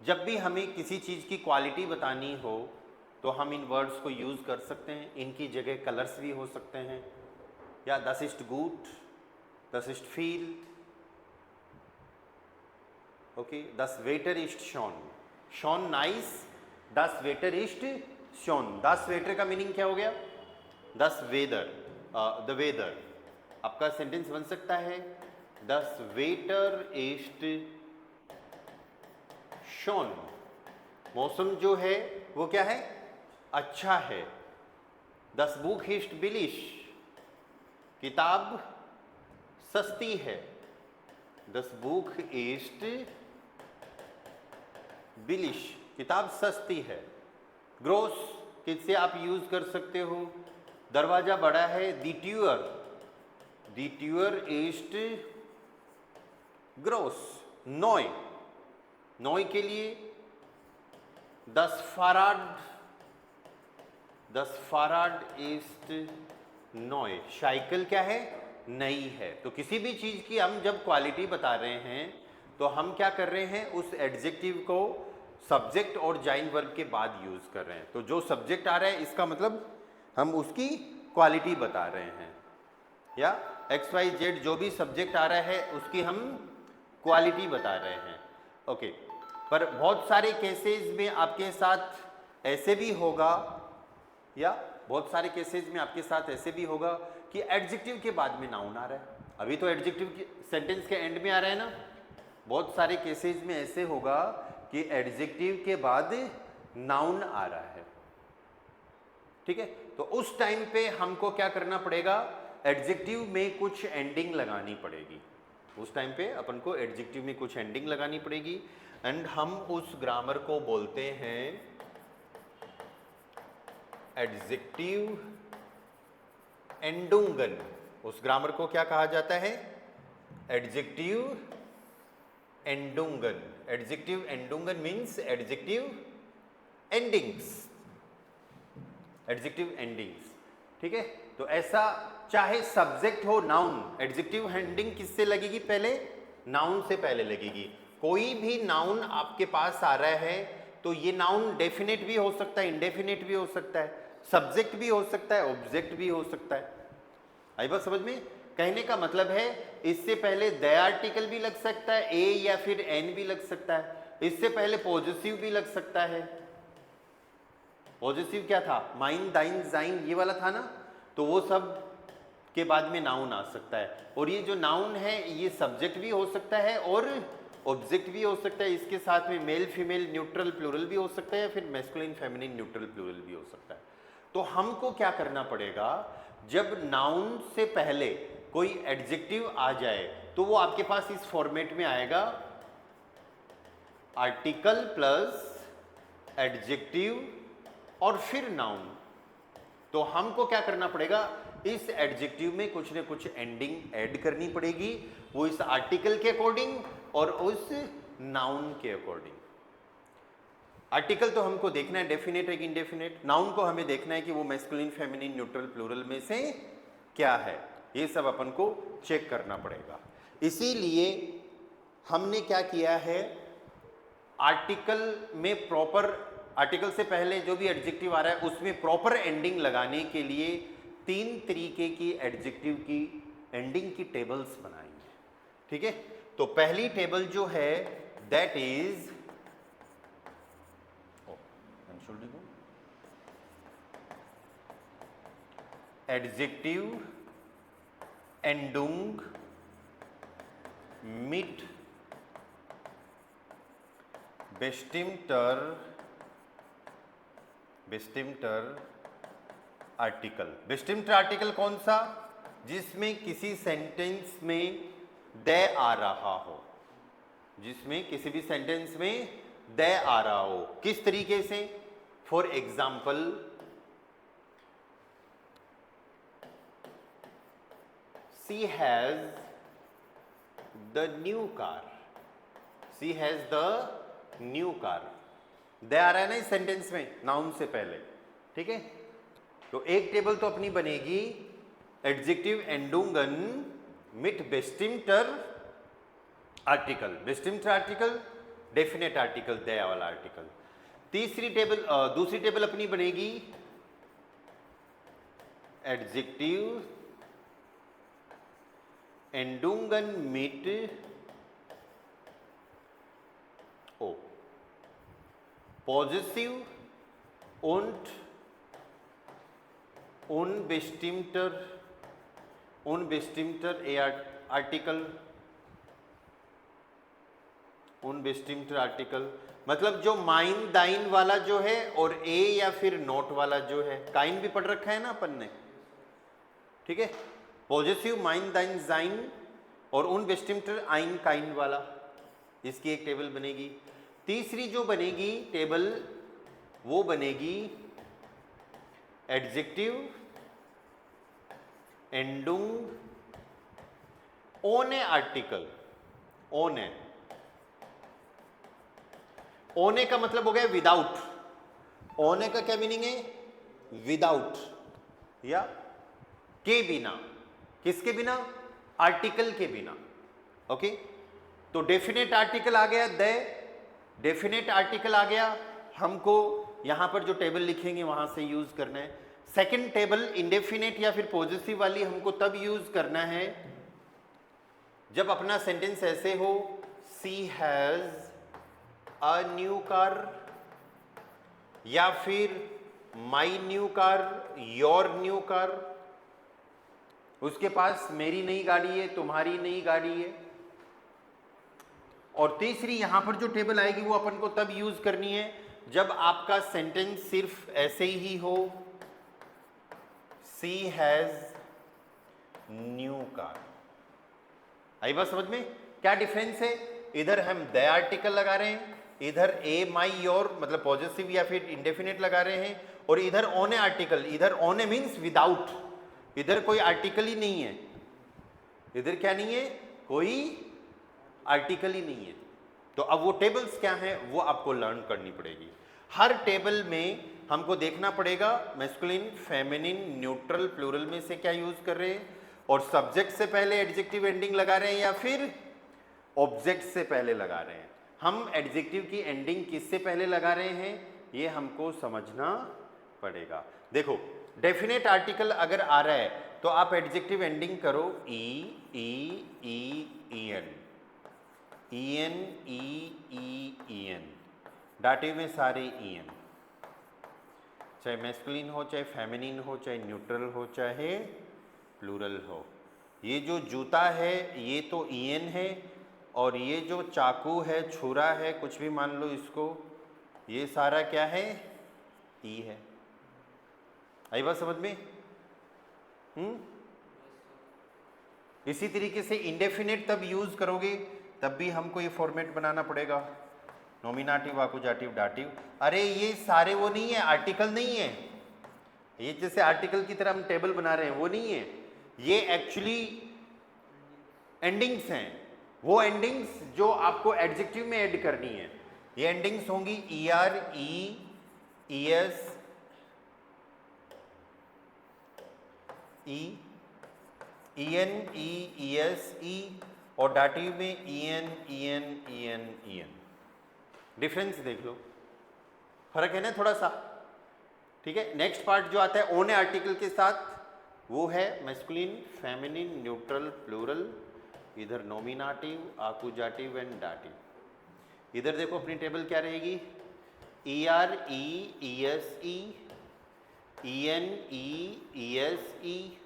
जब भी हमें किसी चीज़ की क्वालिटी बतानी हो तो हम इन वर्ड्स को यूज़ कर सकते हैं। इनकी जगह कलर्स भी हो सकते हैं, या das ist gut, das ist viel, okay, das Wetter ist schon nice, das Wetter ist schon। das Wetter का मीनिंग क्या हो गया? das Weather, the weather। आपका सेंटेंस बन सकता है das Wetter ist schon। मौसम जो है वो क्या है? अच्छा है। das Buch ist billig, किताब सस्ती है। das Buch ist billig, किताब सस्ती है। ग्रोस किससे आप यूज कर सकते हो? दरवाजा बड़ा है, die Tür ist groß। नॉय के लिए das Fahrrad ist neu। Cycle क्या है? नई है। तो किसी भी चीज की हम जब क्वालिटी बता रहे हैं तो हम क्या कर रहे हैं? उस एडजेक्टिव को सब्जेक्ट और जाइन वर्ब के बाद यूज कर रहे हैं। तो जो सब्जेक्ट आ रहा है इसका मतलब हम उसकी क्वालिटी बता रहे हैं, या XYZ जो भी सब्जेक्ट आ रहा है उसकी हम क्वालिटी बता रहे हैं। ओके, पर बहुत सारे केसेस में आपके साथ ऐसे भी होगा, या बहुत सारे केसेस में आपके साथ ऐसे भी होगा कि एडजेक्टिव के बाद में नाउन आ रहा है। अभी तो एडजेक्टिव के सेंटेंस के एंड में आ रहा है ना। बहुत सारे केसेस में ऐसे होगा कि एडजेक्टिव के बाद नाउन आ रहा है, ठीक है। तो उस टाइम पे हमको क्या करना पड़ेगा? एडजेक्टिव में कुछ एंडिंग लगानी पड़ेगी। उस टाइम पे अपन को एडजेक्टिव में कुछ एंडिंग लगानी पड़ेगी, एंड हम उस ग्रामर को बोलते हैं एडजेक्टिव एंडुंगन। उस ग्रामर को क्या कहा जाता है? एडजेक्टिव एंडुंगन। एडजेक्टिव एंडुंगन means adjective endings, adjective endings, ठीक है। तो ऐसा चाहे सब्जेक्ट हो नाउन, एडजेक्टिव एंडिंग किससे लगेगी? पहले नाउन से पहले लगेगी। कोई भी नाउन आपके पास आ रहा है तो ये नाउन डेफिनेट भी हो सकता है, इंडेफिनेट भी हो सकता है, सब्जेक्ट भी हो सकता है, ऑब्जेक्ट भी हो सकता है। आई बात समझ में? कहने का मतलब है इससे पहले द आर्टिकल भी लग सकता है, ए या फिर एन भी लग सकता है, इससे पहले पॉजेसिव भी लग सकता है। पॉजेसिव क्या था? माइन, दाइन, जाइन, ये वाला था ना। तो वो सब के बाद में नाउन आ सकता है। और ये जो नाउन है ये सब्जेक्ट भी हो सकता है और ऑब्जेक्ट भी हो सकता है। इसके साथ में मेल, फीमेल, न्यूट्रल, प्लूरल भी हो सकता है, या फिर मैस्कुलिन, फेमिनिन, न्यूट्रल, प्लूरल भी हो सकता है। तो हमको क्या करना पड़ेगा? जब नाउन से पहले कोई एडजेक्टिव आ जाए तो वो आपके पास इस फॉर्मेट में आएगा, आर्टिकल प्लस एडजेक्टिव और फिर नाउन। तो हमको क्या करना पड़ेगा? इस एडजेक्टिव में कुछ न कुछ एंडिंग ऐड करनी पड़ेगी, वो इस आर्टिकल के अकॉर्डिंग और उस नाउन के अकॉर्डिंग। आर्टिकल तो हमको देखना है डेफिनेट है कि इंडेफिनेट, नाउन को हमें देखना है कि वो मैस्कुलिन, फेमिनिन, न्यूट्रल, प्लूरल में से क्या है। ये सब अपन को चेक करना पड़ेगा। इसीलिए हमने क्या किया है, आर्टिकल में प्रॉपर, आर्टिकल से पहले जो भी एडजेक्टिव आ रहा है उसमें प्रॉपर एंडिंग लगाने के लिए 3 तरीके की एडजेक्टिव की एंडिंग की टेबल्स बनाई है, ठीक है। तो पहली टेबल जो है दैट इज एडजेक्टिव एंडुंग mit bestimmter article. bestimmter article कौन सा? जिसमें किसी सेंटेंस में दे आ रहा हो, जिसमें किसी भी सेंटेंस में दे आ रहा हो। किस तरीके से? For example, she has the new car, she has the new car. दे आ रहा है ना इस सेंटेंस में नाउन से पहले, ठीक है। तो एक टेबल तो अपनी बनेगी एडजेक्टिव एंडुंगन मिट बेस्टिम्टर आर्टिकल। बेस्टिम्टर आर्टिकल डेफिनेट आर्टिकल, दया वाला आर्टिकल। दूसरी टेबल अपनी बनेगी एडजेक्टिव एंडुंगन मिट ओ पॉजिटिव und unbestimmter आर्टिकल, मतलब जो माइन दाइन वाला जो है और ए या फिर नोट वाला जो है, काइन भी पढ़ रखा है ना अपन ने, ठीक है। पॉजिटिव माइन दाइन जाइन और उनबेस्टिम्टर आइन काइन वाला, इसकी एक टेबल बनेगी। तीसरी जो बनेगी टेबल वो बनेगी एडजेक्टिव एंडुंग ओने आर्टिकल। ओने, ओने का मतलब हो गया विदाउट। ओने का क्या मीनिंग है? विदाउट या के बिना। किसके बिना? आर्टिकल के बिना। ओके, तो डेफिनेट आर्टिकल आ गया, द डेफिनेट आर्टिकल आ गया, हमको यहां पर जो टेबल लिखेंगे वहां से यूज करना है। सेकंड टेबल इंडेफिनेट या फिर पॉजिटिव वाली हमको तब यूज करना है जब अपना सेंटेंस ऐसे हो, सी हैज अ न्यू कार, या फिर माई new car, your new car. उसके पास मेरी नई गाड़ी है, तुम्हारी नई गाड़ी है। और तीसरी यहां पर जो टेबल आएगी वो अपन को तब यूज करनी है जब आपका सेंटेंस सिर्फ ऐसे ही हो, सी हैज न्यू कार। आई बात समझ में? क्या डिफरेंस है? इधर हम द आर्टिकल लगा रहे हैं, इधर ए माई योर मतलब पॉजिटिव या फिर इंडेफिनेट लगा रहे हैं, और इधर ओने आर्टिकल। इधर ओने मीन्स विदाउट, इधर कोई आर्टिकल ही नहीं है। इधर क्या नहीं है? कोई आर्टिकल ही नहीं है। तो अब वो टेबल्स क्या हैं वो आपको लर्न करनी पड़ेगी। हर टेबल में हमको देखना पड़ेगा मैस्कुलिन, फेमिनिन, न्यूट्रल, प्लूरल में से क्या यूज कर रहे हैं, और सब्जेक्ट से पहले एडजेक्टिव एंडिंग लगा रहे हैं या फिर ऑब्जेक्ट से पहले लगा रहे हैं। हम एडजेक्टिव की एंडिंग किससे पहले लगा रहे हैं ये हमको समझना पड़ेगा। देखो, डेफिनेट आर्टिकल अगर आ रहा है तो आप एडजेक्टिव एंडिंग करो E E E E N, E N E E E N. डाटिव में सारे ई एन, चाहे मैस्कुलिन हो, चाहे फेमिनिन हो, चाहे न्यूट्रल हो, चाहे प्लूरल हो। ये जो जूता है ये तो ई एन है, और ये जो चाकू है, छुरा है, कुछ भी मान लो इसको, ये सारा क्या है? ई है। आई बात समझ में? इसी तरीके से इंडेफिनेट तब यूज करोगे तब भी हमको ये फॉर्मेट बनाना पड़ेगा, नॉमिनेटिव, आकुजाटिव, डाटिव। अरे ये सारे वो नहीं है, आर्टिकल नहीं है। ये जैसे आर्टिकल की तरह हम टेबल बना रहे हैं वो नहीं है, ये एक्चुअली एंडिंग्स हैं। वो एंडिंग्स जो आपको एडजेक्टिव में ऐड करनी है, ये एंडिंग्स होंगी E R, E, E S, E, E N, E, E S, E, और डाटिव में E N, E N, E N, E N. Difference देख लो, फर्क है ना थोड़ा सा, ठीक है। नेक्स्ट पार्ट जो आता है ओने आर्टिकल के साथ, वो है मैस्कुलिन, फेमिनिन, न्यूट्रल, प्लूरल। इधर नॉमिनेटिव, आकुजाटिव एंड डाटिव। इधर देखो अपनी टेबल क्या रहेगी? E R, E, E S, E, E N, E, E S, E,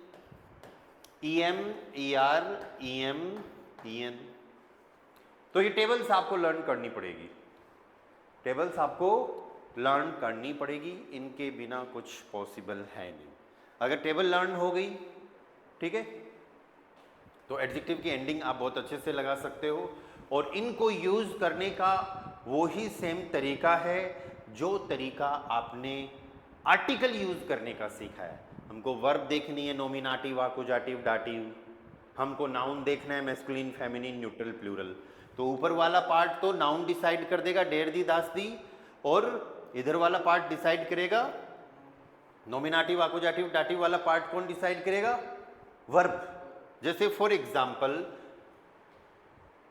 E M, E R, E M, E N. तो ये टेबल्स आपको लर्न करनी पड़ेगी, टेबल्स आपको लर्न करनी पड़ेगी, इनके बिना कुछ पॉसिबल है नहीं। अगर टेबल लर्न हो गई, ठीक है, तो एडजेक्टिव की एंडिंग आप बहुत अच्छे से लगा सकते हो। और इनको यूज करने का वो ही सेम तरीका है जो तरीका आपने आर्टिकल यूज करने का सीखा है। हमको वर्ब देखनी है, नॉमिनेटिव, आकुजाटिव, डाटिव। हमको नाउन देखना है, मैस्कुलिन, फेमिनिन, न्यूट्रल, प्लूरल। तो ऊपर वाला पार्ट तो नाउन डिसाइड कर देगा, डेर दी, दास दी, और इधर वाला पार्ट डिसाइड करेगा, नॉमिनेटिव, आकुजाटिव, डाटिव वाला पार्ट कौन डिसाइड करेगा? वर्ब। जैसे फॉर एग्जाम्पल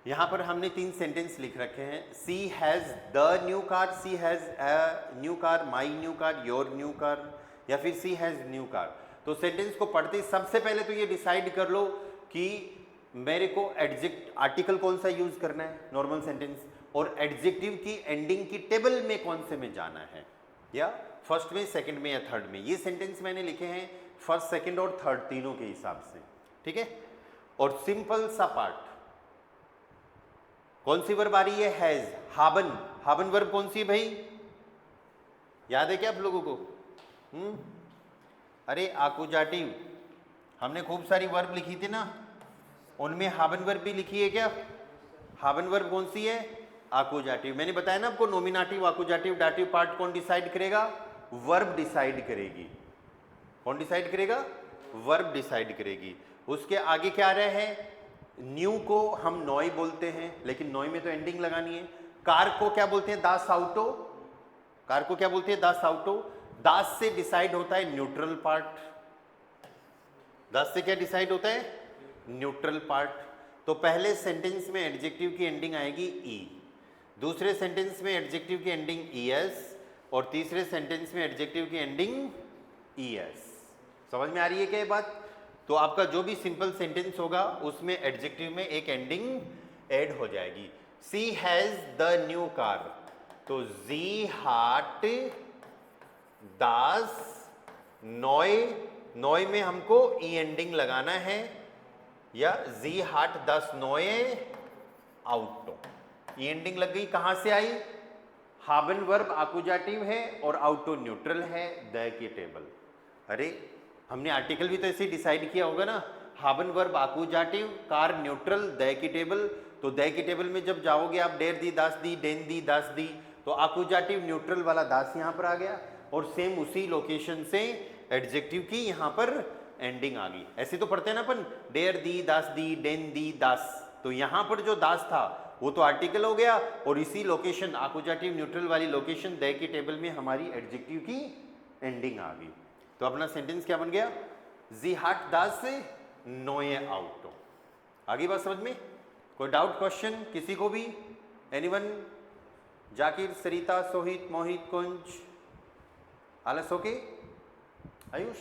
यहाँ पर हमने 3 सेंटेंस लिख रखे हैं। She has the new car, she has a new car, my new car, your new car, या फिर सी हैज़ न्यू कार। तो सेंटेंस को पढ़ते सबसे पहले तो ये डिसाइड कर लो कि मेरे को एडजेक्ट आर्टिकल कौन सा यूज करना है, नॉर्मल सेंटेंस, और एडजेक्टिव की एंडिंग की टेबल में कौन से में जाना है, या फर्स्ट में, सेकंड में या थर्ड में। ये सेंटेंस मैंने लिखे हैं फर्स्ट, सेकंड और थर्ड तीनों के हिसाब से, ठीक है। और सिंपल सा पार्ट, कौन सी वर्ब आ रही है, हैज, हाबन। हाबन वर्ब कौन सी है भाई, याद है क्या आप लोगों को? अरे आकुजाटिव, हमने खूब सारी वर्ब लिखी थी ना, उनमें हाबन वर्ब भी लिखी है क्या? हाबन वर्ब कौन सी है, आकुजाटिव। मैंने बताया ना आपको, नोमिनेटिव, आकुजाटिव, डाटिव पार्ट कौन डिसाइड करेगा, वर्ब डिसाइड करेगी। कौन डिसाइड करेगा, वर्ब डिसाइड करेगी। उसके आगे क्या रहे हैं, न्यू को हम नॉय बोलते हैं, लेकिन नॉय में तो एंडिंग लगानी है। कार को क्या बोलते हैं, दास आउटो। कार को क्या बोलते हैं, दास आउटो। दास से डिसाइड होता है न्यूट्रल पार्ट। दास से क्या डिसाइड होता है, न्यूट्रल पार्ट। तो पहले सेंटेंस में एडजेक्टिव की एंडिंग आएगी ई, दूसरे सेंटेंस में एडजेक्टिव की एंडिंग ईएस, और तीसरे सेंटेंस में एडजेक्टिव की एंडिंग ईएस। समझ में आ रही है क्या ये बात? तो आपका जो भी सिंपल सेंटेंस होगा उसमें एडजेक्टिव में एक एंडिंग ऐड हो जाएगी। सी हैज द न्यू कार, तो जी हाट दास नॉय, नॉय में हमको ई एंडिंग लगाना है, या जी हाट दस नॉय आउटो। ई एंडिंग लग गई, कहां से आई, हाबन वर्ब आकुजाटिव है और आउटो न्यूट्रल है, द की टेबल। अरे हमने आर्टिकल भी तो ऐसे ही डिसाइड किया होगा ना, हाबन वर्ब आकुजाटिव, कार न्यूट्रल, द की टेबल। तो द की टेबल में जब जाओगे आप, डेर दी, दास दी, डेन दी, दास दी, तो आकुजाटिव न्यूट्रल वाला दास यहां पर आ गया, और सेम उसी लोकेशन से एडजेक्टिव की यहां पर एंडिंग आ गई। ऐसे तो पढ़ते हैं ना अपन, डेर दी, दास दी, डेन दी, दास। तो यहां पर जो दास था वो तो आर्टिकल हो गया, और इसी लोकेशन आकुजाटिव न्यूट्रल वाली लोकेशन द की टेबल में हमारी एडजेक्टिव की एंडिंग आ गई। तो अपना सेंटेंस क्या बन गया, जी हाट दास से नोए आउटो। आगे बात समझ में? कोई डाउट, क्वेश्चन किसी को भी, एनीवन? जाकिर, सरिता, सोहित, मोहित, कुंज, आलस ओके, आयुष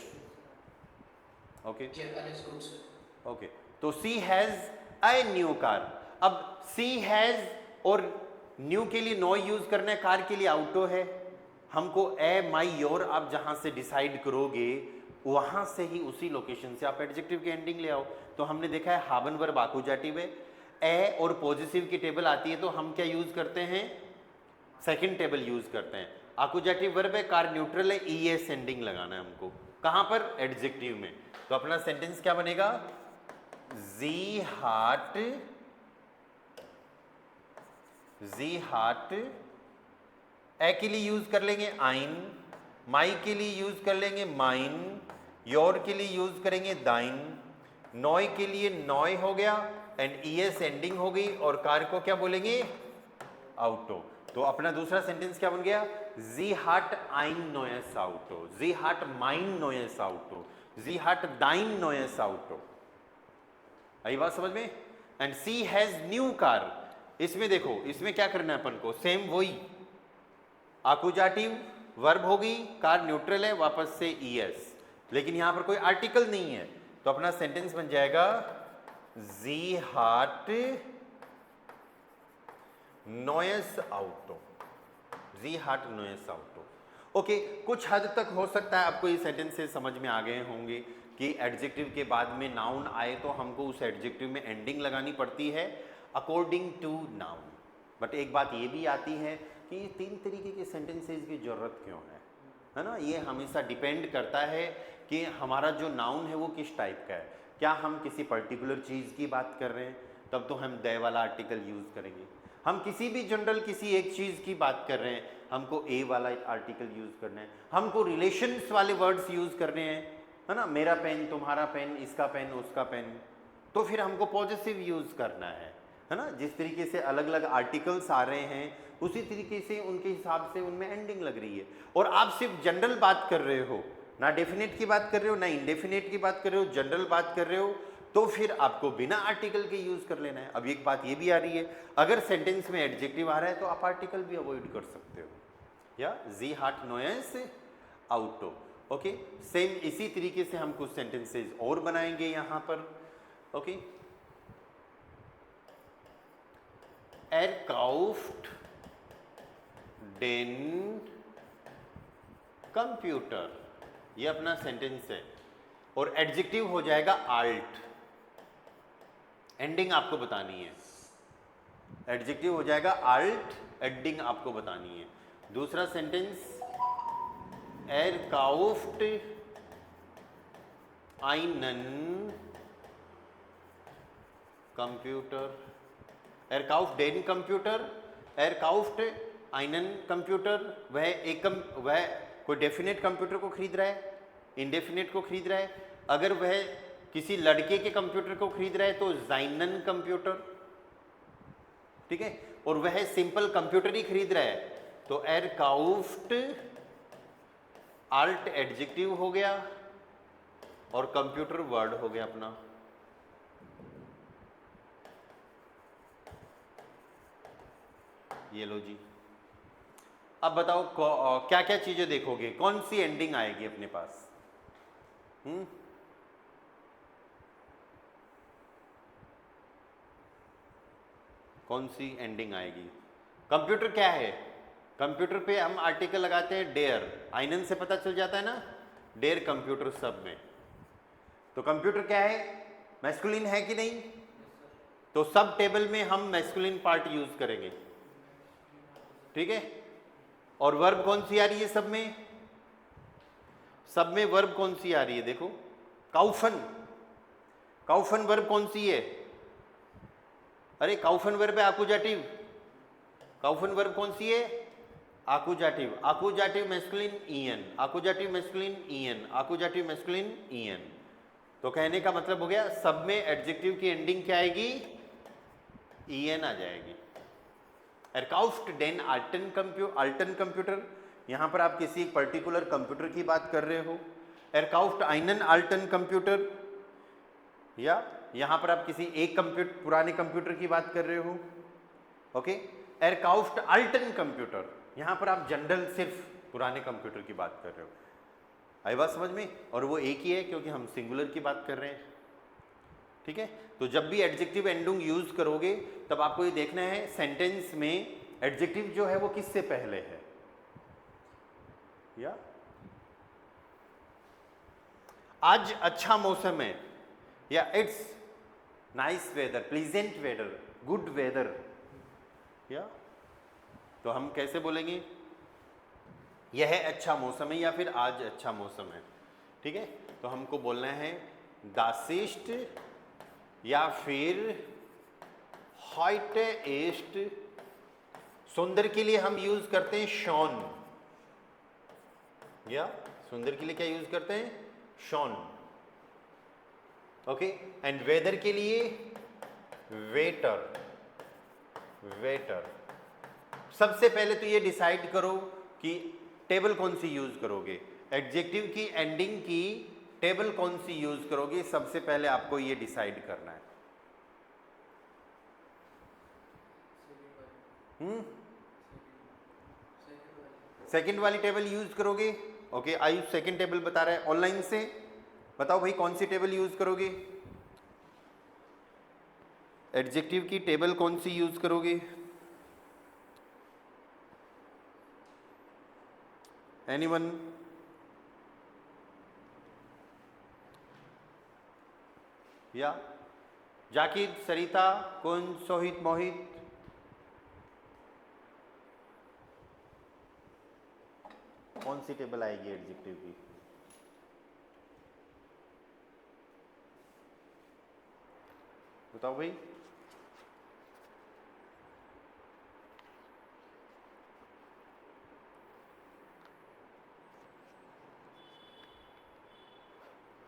ओके ओके। तो सी हैज अ न्यू कार। अब सी हैज और न्यू के लिए नो यूज करना है, कार के लिए आउटो है। हमको ए, माई, योर आप जहां से डिसाइड करोगे वहां से ही, उसी लोकेशन से आप एडजेक्टिव की एंडिंग ले आओ। तो हमने देखा है हाबन वर्ब आकुजाटिव है, ए और पॉजिटिव की टेबल आती है तो हम क्या यूज करते हैं, सेकंड टेबल यूज करते हैं। आकुजाटिव वर्ब है, कार न्यूट्रल है, ईएस एंडिंग लगाना है हमको, कहां पर, एडजेक्टिव में। तो अपना सेंटेंस क्या बनेगा, जी हाट, जी हाट, ए के लिए यूज कर लेंगे आइन, माई के लिए यूज कर लेंगे माइन, योर के लिए यूज करेंगे दाइन, नॉय के लिए नॉय हो गया एंड ईएस एंडिंग हो गई, और कार को क्या बोलेंगे, आउटो। तो अपना दूसरा सेंटेंस क्या बन गया, जी हाट आइन नोयस आउटो, जी हाट माइन नोयस आउटो, जी हाट दाइन नोयस आउटो। आई बात समझ में? And she has new car, इसमें देखो, इसमें क्या करना है अपन को, सेम वही, आकुजाटिव वर्ब होगी, कार न्यूट्रल है, वापस से ईएस, लेकिन यहां पर कोई आर्टिकल नहीं है। तो अपना सेंटेंस बन जाएगा, जी हाट नोयस आउटो, जी हाट नोयस आउटो। ओके, कुछ हद तक हो सकता है आपको ये सेंटेंस से समझ में आ गए होंगे कि एडजेक्टिव के बाद में नाउन आए तो हमको उस एडजेक्टिव में एंडिंग लगानी पड़ती है अकॉर्डिंग टू नाउन। बट एक बात ये भी आती है कि ये 3 तरीके के सेंटेंसेस की जरूरत क्यों है ना? ये हमेशा डिपेंड करता है कि हमारा जो नाउन है वो किस टाइप का है। क्या हम किसी पर्टिकुलर चीज़ की बात कर रहे हैं तब तो हम दे वाला आर्टिकल यूज़ करेंगे। हम किसी भी जनरल किसी एक चीज़ की बात कर रहे हैं, हमको ए वाला आर्टिकल यूज़ करना है। हमको रिलेशंस वाले वर्ड्स यूज़ करने हैं, है ना, मेरा पेन, तुम्हारा पेन, इसका पेन, उसका पेन, तो फिर हमको पॉजिटिव यूज़ करना है ना। जिस तरीके से अलग अलग आर्टिकल्स आ रहे हैं उसी तरीके से उनके हिसाब से उनमें एंडिंग लग रही है। और आप सिर्फ जनरल बात कर रहे हो, ना डेफिनेट की बात कर रहे हो, ना इंडेफिनेट की बात कर रहे हो, जनरल बात कर रहे हो, तो फिर आपको बिना आर्टिकल के यूज कर लेना है। अब एक बात ये भी आ रही है, अगर सेंटेंस में एडजेक्टिव आ रहा है तो आप आर्टिकल भी अवॉइड कर सकते हो, या जी हार्ट नोएस आउटो। ओके, सेम इसी तरीके से हम कुछ सेंटेंसेस और बनाएंगे यहां पर। Okay, er kauft den computer, ये अपना सेंटेंस है और एडजेक्टिव हो जाएगा आल्ट। एंडिंग आपको बतानी है, एडजेक्टिव हो जाएगा आल्ट, एंडिंग आपको बतानी है। दूसरा sentence er kauft einen computer, er kauft den computer, er kauft einen computer, वह कोई डेफिनेट कंप्यूटर को खरीद रहा है, इंडेफिनेट को खरीद रहा है। अगर वह किसी लड़के के कंप्यूटर को खरीद रहा है तो जाइनन कंप्यूटर, ठीक है, और वह सिंपल कंप्यूटर ही खरीद रहा है तो er kauft आल्ट एडजेक्टिव हो गया और कंप्यूटर वर्ड हो गया अपना। ये लो जी, अब बताओ क्या क्या चीजें देखोगे, कौन सी एंडिंग आएगी अपने पास? कौन सी एंडिंग आएगी? कंप्यूटर क्या है? कंप्यूटर पे हम आर्टिकल लगाते हैं डेयर, आइनन से पता चल जाता है ना, डेयर कंप्यूटर सब में। तो कंप्यूटर क्या है? मैस्कुलिन है कि नहीं? तो सब टेबल में हम मैस्कुलिन पार्ट यूज करेंगे, ठीक है। और वर्ब कौन सी आ रही है सब में? सब में वर्ब कौन सी आ रही है? देखो, काउफन, काउफन वर्ब कौन सी है? अरे काउफन वर्ब है आकुजाटिव, काउफन वर्ब कौन सी है? आकुजाटिव, आकुजाटिव मैस्कुलिन ईएन, आकुजाटिव मैस्कुलिन ईएन, आकुजाटिव मैस्कुलिन ईएन। तो कहने का मतलब हो गया सब में एडजेक्टिव की एंडिंग क्या आएगी? ईएन आ जाएगी। er kauft den alten computer, यहां पर आप किसी पर्टिकुलर कंप्यूटर की बात कर रहे हो। er kauft einen alten computer, या यहां पर आप किसी एक पुराने कंप्यूटर की बात कर रहे हो। Okay, er kauft alten computer, यहां पर आप जनरल सिर्फ पुराने कंप्यूटर की बात कर रहे हो। आई बात समझ में? और वो एक ही है क्योंकि हम सिंगुलर की बात कर रहे हैं, ठीक है। तो जब भी एडजेक्टिव एंडिंग यूज करोगे तब आपको ये देखना है सेंटेंस में एडजेक्टिव जो है वो किससे पहले है। या आज अच्छा मौसम है, या it's nice weather, pleasant weather, good weather. या तो हम कैसे बोलेंगे? यह अच्छा मौसम है या फिर आज अच्छा मौसम है, ठीक है। तो हमको बोलना है दासिस्ट या फिर heute ist, सुंदर के लिए हम यूज करते हैं शॉन, या सुंदर के लिए क्या यूज करते हैं? शॉन। ओके, एंड वेदर के लिए वेटर, वेटर। सबसे पहले तो ये डिसाइड करो कि टेबल कौन सी यूज करोगे, एडजेक्टिव की एंडिंग की टेबल कौन सी यूज करोगे, सबसे पहले आपको ये डिसाइड करना है। सेकंड वाली टेबल यूज करोगे। ओके, आयुष सेकंड टेबल बता रहा है ऑनलाइन से, बताओ भाई कौन सी टेबल यूज करोगे? एडजेक्टिव की टेबल कौन सी यूज करोगे? एनीवन? या जाकिर, सरिता, कौन, सोहित, मोहित? कौन सी टेबल आएगी एडजेक्टिव की? बताओ भाई।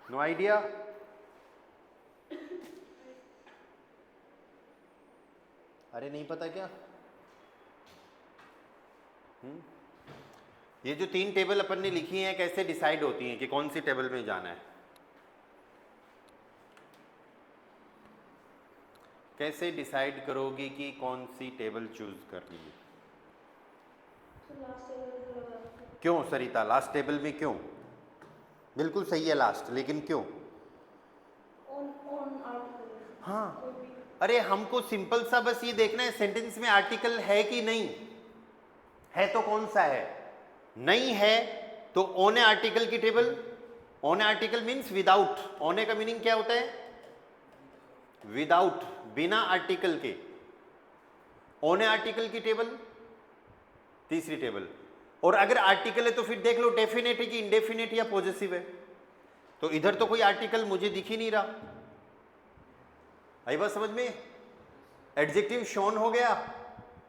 No idea? अरे नहीं पता क्या? ये जो तीन टेबल अपन ने लिखी हैं कैसे डिसाइड होती हैं कि कौन सी टेबल में जाना है? कैसे डिसाइड करोगे कि कौन सी टेबल चूज करनी है? क्यों सरिता, लास्ट टेबल में क्यों? बिल्कुल सही है लास्ट, लेकिन क्यों? हाँ, अरे हमको सिंपल सा बस ये देखना है सेंटेंस में आर्टिकल है कि नहीं है, तो कौन सा है? नहीं है तो ओन ए आर्टिकल की टेबल। ओन ए आर्टिकल मीन्स विदाउट। ओन का मीनिंग क्या होता है? विदाउट, बिना आर्टिकल के। ओन ए आर्टिकल की टेबल तीसरी टेबल। और अगर आर्टिकल है तो फिर देख लो डेफिनेट है कि इंडेफिनेट या पॉजिटिव है। तो इधर तो कोई आर्टिकल मुझे दिख ही नहीं रहा। आई बात समझ में? एडजेक्टिव शोन हो गया।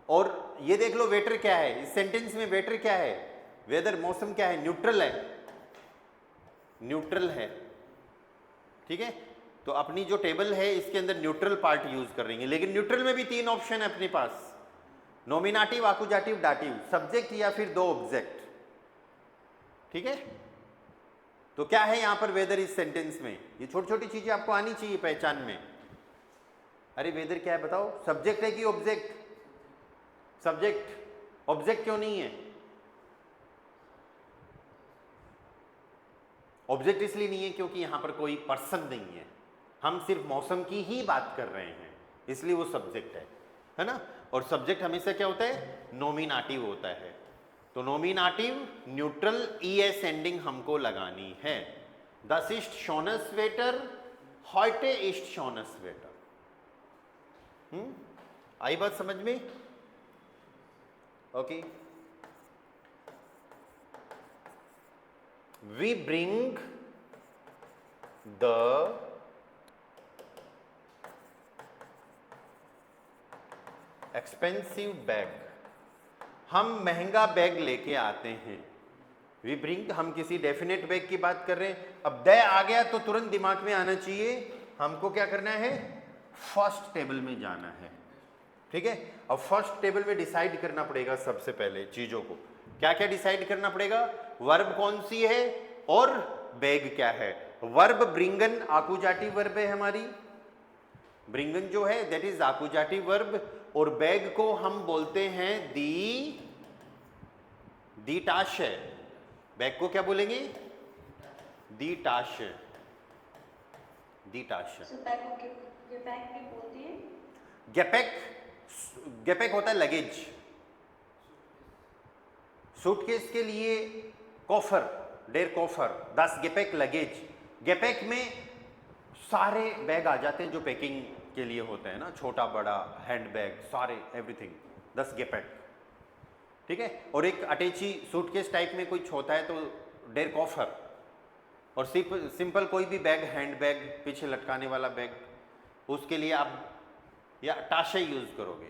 और ये देख लो वेटर क्या है इस सेंटेंस में? वेटर क्या है? वेदर, मौसम क्या है? न्यूट्रल है, न्यूट्रल है। ठीक है, तो अपनी जो टेबल है इसके अंदर न्यूट्रल पार्ट यूज कर रही है। लेकिन न्यूट्रल में भी तीन ऑप्शन है अपने पास, नॉमिनेटिव, आकुजाटिव, डाटिव, सब्जेक्ट या फिर दो ऑब्जेक्ट। ठीक है, तो क्या है यहां पर वेदर इस सेंटेंस में? ये छोटी छोटी चीजें आपको आनी चाहिए पहचान में। अरे वेदर क्या है बताओ? सब्जेक्ट है कि ऑब्जेक्ट? सब्जेक्ट। ऑब्जेक्ट क्यों नहीं है? ऑब्जेक्ट इसलिए नहीं है क्योंकि यहां पर कोई पर्सन नहीं है, हम सिर्फ मौसम की ही बात कर रहे हैं, इसलिए वो सब्जेक्ट है ना। और सब्जेक्ट हमेशा क्या होता है? नॉमिनेटिव होता है। तो नॉमिनेटिव न्यूट्रल ईएस एंडिंग हमको लगानी है। दस इस्ट शोनस वेटर, हॉटे इस्ट शोनस वेटर। आई बात समझ में? Okay. We bring the expensive bag, हम महंगा बैग लेके आते हैं। वी ब्रिंग, हम किसी डेफिनेट बैग की बात कर रहे हैं। अब द आ गया तो तुरंत दिमाग में आना चाहिए हमको क्या करना है? फर्स्ट टेबल में जाना है। ठीक है, अब फर्स्ट टेबल में डिसाइड करना पड़ेगा सबसे पहले चीजों को। क्या क्या डिसाइड करना पड़ेगा? वर्ब कौन सी है और बैग क्या है। वर्ब ब्रिंगन आकुजाटिव वर्ब है हमारी, ब्रिंगन जो है दैट इज आकुजाटिव वर्ब। और बैग को हम बोलते हैं दी टाश है। बैग को क्या बोलेंगे? दी टाश, दी टाश। गैपेक, गैपेक होता है लगेज। सूटकेस के लिए कॉफर, डेर कॉफर, 10 गैपेक लगेज। गैपेक में सारे बैग आ जाते हैं जो पैकिंग के लिए होते हैं ना, छोटा बड़ा हैंड बैग सारे, एवरीथिंग, 10 गैपेक। ठीक है, और एक अटैची सूटकेस टाइप में कुछ होता है तो डेर कॉफर। और सिंपल कोई भी बैग, हैंड बैग, पीछे लटकाने वाला बैग, उसके लिए आप या टाशे यूज करोगे।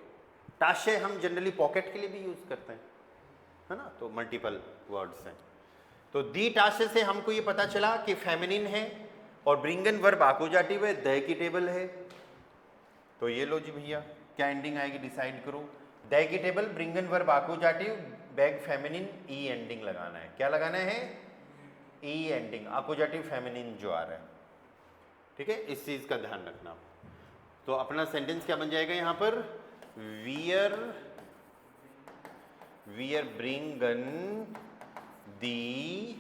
टाशे हम जनरली पॉकेट के लिए भी यूज करते हैं, है ना, तो मल्टीपल वर्ड्स हैं। तो दी टाशे से हमको ये पता चला कि फेमिनिन है और ब्रिंगन वर्ब आकुजाटिव है, द की टेबल है। तो ये लो जी भैया, क्या एंडिंग आएगी डिसाइड करो। द की टेबल, ब्रिंगन वर्ब आकुजाटिव, बैग फेमिनिन, ई एंडिंग लगाना है। क्या लगाना है? ई एंडिंग, आकुजाटिव फेमिनिन जो आ रहा है। ठीक है, इस चीज का ध्यान रखना। तो अपना सेंटेंस क्या बन जाएगा यहां पर? वियर ब्रिंगन दी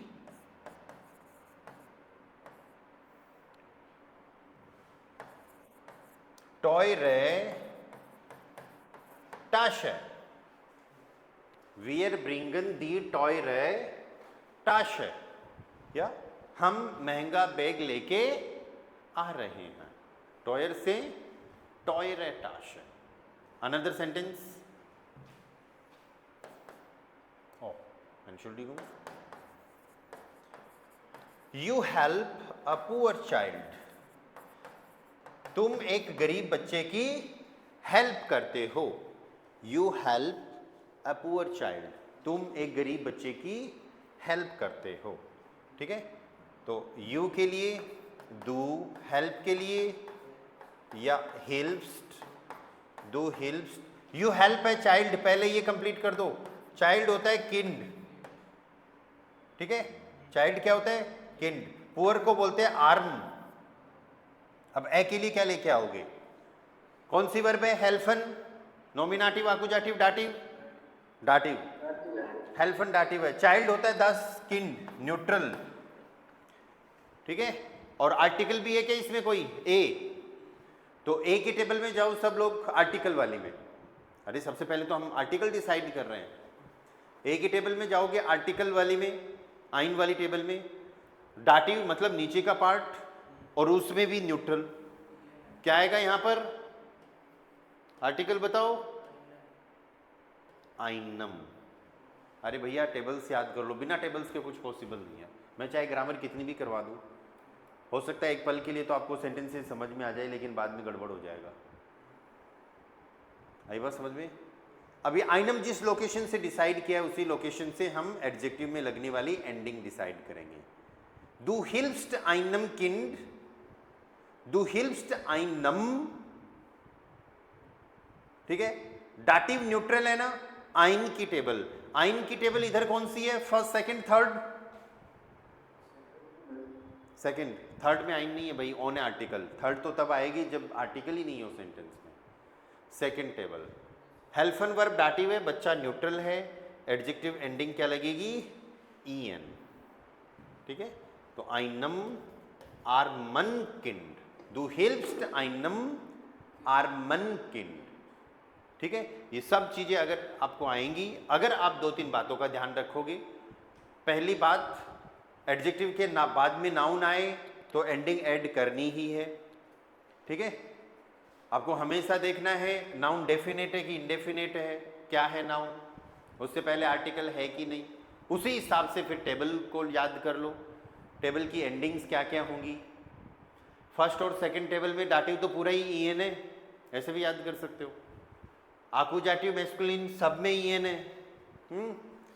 टॉय रे टाश है। वियर ब्रिंगन दी टॉय रे टाश है, या हम महंगा बैग लेके आ रहे हैं। टॉयर से टॉय रे टाश है। Another sentence, you help a poor child, तुम एक गरीब बच्चे की हेल्प करते हो। You help a poor child, तुम एक गरीब बच्चे की हेल्प करते हो। ठीक है, तो यू के लिए डू, हेल्प के लिए या helps, do helps. You help a child, पहले ये कंप्लीट कर दो। चाइल्ड होता है किंड। ठीक है, चाइल्ड क्या होता है? किंड। पुअर को बोलते हैं आर्म। अब ए के लिए क्या लेके आओगे? कौन सी वर्ब है? हेल्फन, नॉमिनेटिव, आकुजाटिव, डाटिव? डाटिव। हेल्फन डाटिव है। चाइल्ड होता है 10, किंड न्यूट्रल, ठीक है। और आर्टिकल भी है क्या इसमें कोई? ए। तो ए के टेबल में जाओ सब लोग, आर्टिकल वाली में। अरे सबसे पहले तो हम आर्टिकल डिसाइड कर रहे हैं। ए के टेबल में जाओगे आर्टिकल वाली में, आइन वाली टेबल में। डाटिव मतलब नीचे का पार्ट, और उसमें भी न्यूट्रल। क्या आएगा यहां पर? आर्टिकल बताओ। आइनम। अरे भैया टेबल्स याद कर लो, बिना टेबल्स के कुछ पॉसिबल नहीं है। मैं चाहे ग्रामर कितनी भी करवा दूं, हो सकता है एक पल के लिए तो आपको सेंटेंसेस समझ में आ जाए, लेकिन बाद में गड़बड़ हो जाएगा। आई बात समझ में? अभी आइनम जिस लोकेशन से डिसाइड किया है उसी लोकेशन से हम एडजेक्टिव में लगने वाली एंडिंग डिसाइड करेंगे। Du hilfst einem Kind, du hilfst einem, ठीक है। डाटिव न्यूट्रल है ना, आइन की टेबल। आइन की टेबल इधर कौन सी है? First, second, third? Second. Third में आइन नहीं है भाई, ऑन है आर्टिकल। थर्ड तो तब आएगी जब आर्टिकल ही नहीं हो सेंटेंस में। Second table. हेल्फन वर्ब डाटिव है, बच्चा न्यूट्रल है, एडजेक्टिव एंडिंग क्या लगेगी? en, ठीक है। तो आइनम आर्मन किंड, दू हिल्फ्स्ट आइनम आर्मन किंड, ठीक है। ये सब चीजें अगर आपको आएंगी, अगर आप 2-3 बातों का ध्यान रखोगे। पहली बात, एडजेक्टिव के बाद में नाउन आए तो एंडिंग ऐड करनी ही है, ठीक है। आपको हमेशा देखना है नाउन डेफिनेट है कि इंडेफिनेट है, क्या है नाउन, उससे पहले आर्टिकल है कि नहीं। उसी हिसाब से फिर टेबल को याद कर लो, टेबल की एंडिंग्स क्या क्या होंगी। फर्स्ट और सेकंड टेबल में डाटिव तो पूरा ही ईएन है, ऐसे भी याद कर सकते हो। आकुजाटिव मैस्कुलिन सब में ईएन है।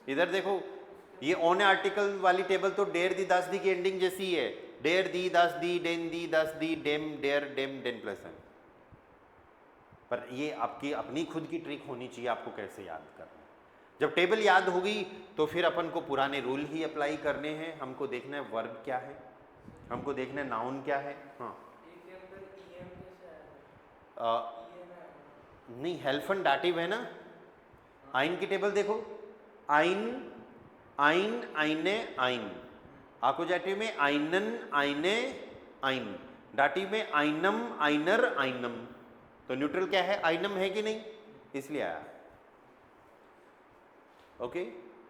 इधर देखो, ये ऑन आर्टिकल वाली टेबल तो डेर दी दास दी की एंडिंग जैसी है। डेर दी दास दी, डेन दी दास दी, डेम डेर डेम डेन प्लस एन। पर ये आपकी अपनी खुद की ट्रिक होनी चाहिए, आपको कैसे याद करना है। जब टेबल याद होगी तो फिर अपन को पुराने रूल ही अप्लाई करने हैं। हमको देखना है वर्ब क्या है, हमको देखना है नाउन क्या है। हाँ नहीं, हेल्फन डाटिव है ना। आइन की टेबल देखो, आइन आइन आइने आइन। आकुजाटिव में आइनन आइने आइन। डाटिव में आइनम आइनर आइनम। तो न्यूट्रल क्या है? आइनम है कि नहीं, इसलिए आया। ओके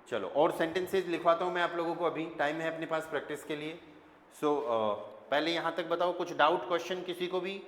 चलो, और सेंटेंसेज लिखवाता हूं मैं आप लोगों को, अभी टाइम है अपने पास प्रैक्टिस के लिए। सो पहले यहां तक बताओ, कुछ डाउट क्वेश्चन किसी को भी?